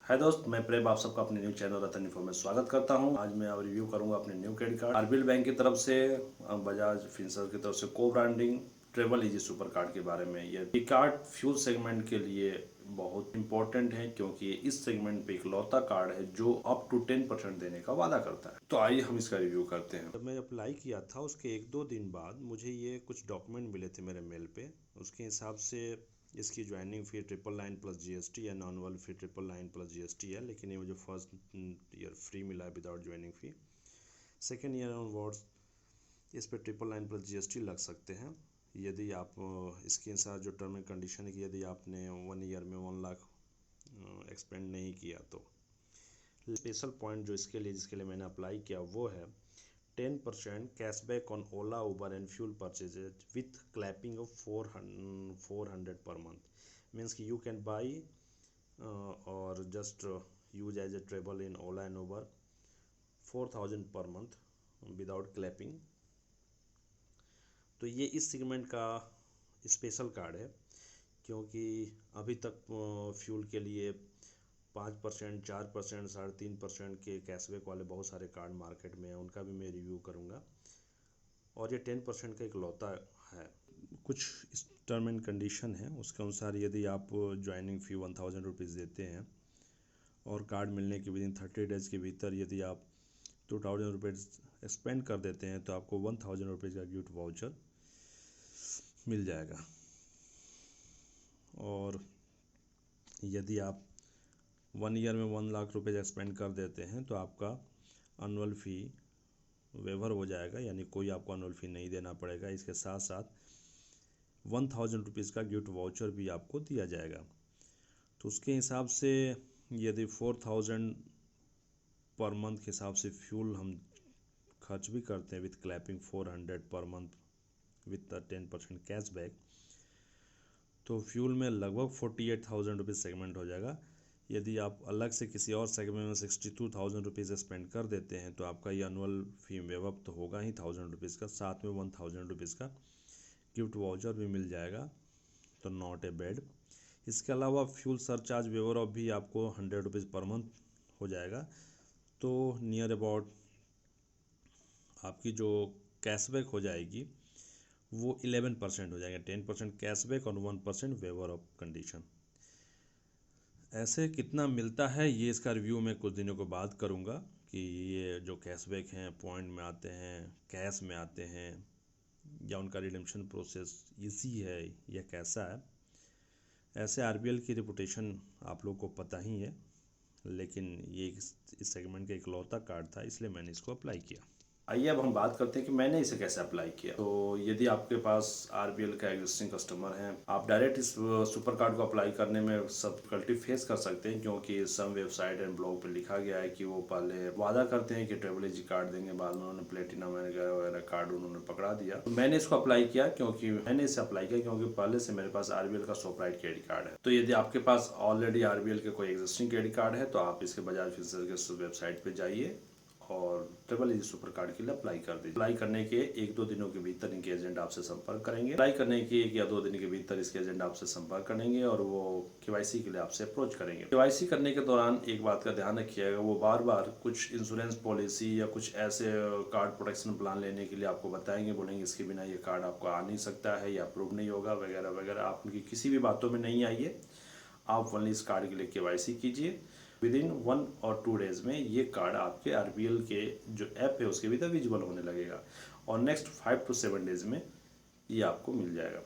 हाय दोस्त, मैं प्रेम आप सबका अपने न्यू चैनल रतन इन्फो में स्वागत करता हूं। आज मैं अब रिव्यू करूंगा अपने new credit card RBL bank की तरफ से, बजाज फिनसर्व की तरफ से को branding travel easy super card के बारे में। ये कार्ड फ्यूल सेगमेंट के लिए बहुत इंपॉर्टेंट है क्योंकि ये इस सेगमेंट पे इकलौता कार्ड है जो अप टू 10% देने का वादा करता है। तो आइए हम इसका रिव्यू करते हैं। जब मैं अप्लाई किया था उसके 1-2 दिन बाद मुझे ये कुछ डॉक्यूमेंट मिले थे मेरे मेल पे। उसके हिसाब से इसकी ज्वाइनिंग फ़ी 999 प्लस जीएसटी या नॉन फ़ी 999 प्लस जीएसटी है, लेकिन ये मुझे फर्स्ट ईयर फ्री मिला है विदाउट ज्वाइनिंग फ़ी। सेकेंड ईयर ऑनवर्ड्स इस पर 999 प्लस जीएसटी लग सकते हैं यदि आप इसके साथ जो टर्म एंड कंडीशन है कि यदि आपने 1 ईयर में 1 लाख एक्सपेंड नहीं किया तो। स्पेशल पॉइंट जो इसके लिए जिसके लिए मैंने अप्लाई किया वो है 10% cashback on Ola Uber and fuel purchases with clapping of 400 per month. Means कि you can buy or just use as a travel in Ola and Uber 4000 per month without clapping. तो ये इस सेगमेंट का स्पेशल कार्ड है क्योंकि अभी तक fuel के लिए 5%, 4%, 3.5% के कैशबैक वाले बहुत सारे कार्ड मार्केट में हैं, उनका भी मैं रिव्यू करूंगा। और ये 10% का इकलौता है। कुछ इस टर्म एंड कंडीशन है, उसके अनुसार यदि आप ज्वाइनिंग फ़ी 1000 रुपीज़ देते हैं और कार्ड मिलने के विदिन 30 डेज़ के भीतर यदि आप 2000 रुपीज़ स्पेंड कर देते हैं तो आपको 1000 रुपीज़ का गिफ्ट वाउचर मिल जाएगा। और यदि आप 1 ईयर में 1 लाख रुपए एक्सपेंड कर देते हैं तो आपका एनुअल फ़ी वेवर हो जाएगा, यानी कोई आपको एनुअल फ़ी नहीं देना पड़ेगा। इसके साथ साथ 1000 रुपीज़ का गिफ्ट वाउचर भी आपको दिया जाएगा। तो उसके हिसाब से यदि 4000 पर मंथ के हिसाब से फ्यूल हम खर्च भी करते हैं with clapping 400 per month with 10% cashback, तो फ्यूल में लगभग 48,000 रुपीज़ सेगमेंट हो जाएगा। यदि आप अलग से किसी और सेगमेंट में 62,000 रुपीज़ स्पेंड कर देते हैं तो आपका ये एनुअल फ़ी वेव तो होगा ही 1000 रुपीज़ का, साथ में 1000 रुपीज़ का गिफ्ट वाउचर भी मिल जाएगा, तो नॉट ए बैड। इसके अलावा फ्यूल सरचार्ज वेवर ऑफ भी आपको 100 रुपीज़ पर मंथ हो जाएगा। तो नियर अबाउट आपकी जो कैशबैक हो जाएगी वो 11% हो जाएगा। 10% कैशबैक और 1% वेवर ऑफ कंडीशन। ऐसे कितना मिलता है ये इसका रिव्यू मैं कुछ दिनों के बाद करूँगा कि ये जो कैशबैक हैं पॉइंट में आते हैं, कैश में आते हैं, या उनका रिडेम्पशन प्रोसेस इजी है या कैसा है। ऐसे आरबीएल की रिपुटेशन आप लोग को पता ही है, लेकिन ये इस सेगमेंट का इकलौता कार्ड था इसलिए मैंने इसको अप्लाई किया। आइए अब हम बात करते हैं कि मैंने इसे कैसे अप्लाई किया। तो यदि आपके पास आरबीएल का एग्जिस्टिंग कस्टमर है, आप डायरेक्ट इस सुपर कार्ड को अप्लाई करने में सब डिफिकल्टी फेस कर सकते हैं क्योंकि सम वेबसाइट एंड ब्लॉग पे लिखा गया है कि वो पहले वादा करते हैं कि ट्रेवल इजी कार्ड देंगे, बाद में उन्होंने प्लेटिनम वगैरह कार्ड उन्होंने पकड़ा दिया। तो मैंने इसको अप्लाई किया क्योंकि पहले से मेरे पास आरबीएल का सोपराइट क्रेडिट कार्ड है। तो यदि आपके पास ऑलरेडी आरबीएल के कोई एग्जिस्टिंग क्रेडिट कार्ड है तो आप इसके बजाज फिनसर्व के वेबसाइट पे जाइए और ट्रेवल इजी सुपर कार्ड के लिए अप्लाई कर दीजिए। अप्लाई करने के 1-2 दिनों के भीतर इनके एजेंट आपसे संपर्क करेंगे। अप्लाई करने के 1 या 2 दिन के भीतर इसके एजेंट आपसे संपर्क करेंगे और वो केवाईसी के लिए आपसे अप्रोच करेंगे। केवाईसी करने के दौरान एक बात का ध्यान रखिएगा, वो बार बार कुछ इंश्योरेंस पॉलिसी या कुछ ऐसे कार्ड प्रोटेक्शन प्लान लेने के लिए आपको बताएंगे, बोलेंगे इसके बिना ये कार्ड आपको आ नहीं सकता है या अप्रूव नहीं होगा वगैरह वगैरह। आप उनकी किसी भी बातों में नहीं आइए, आप ओनली इस कार्ड के लिए केवाईसी कीजिए। विदिन 1 और 2 डेज में ये कार्ड आपके आरबीएल के जो ऐप है उसके भीतर विजिबल होने लगेगा और नेक्स्ट 5 to 7 डेज में ये आपको मिल जाएगा।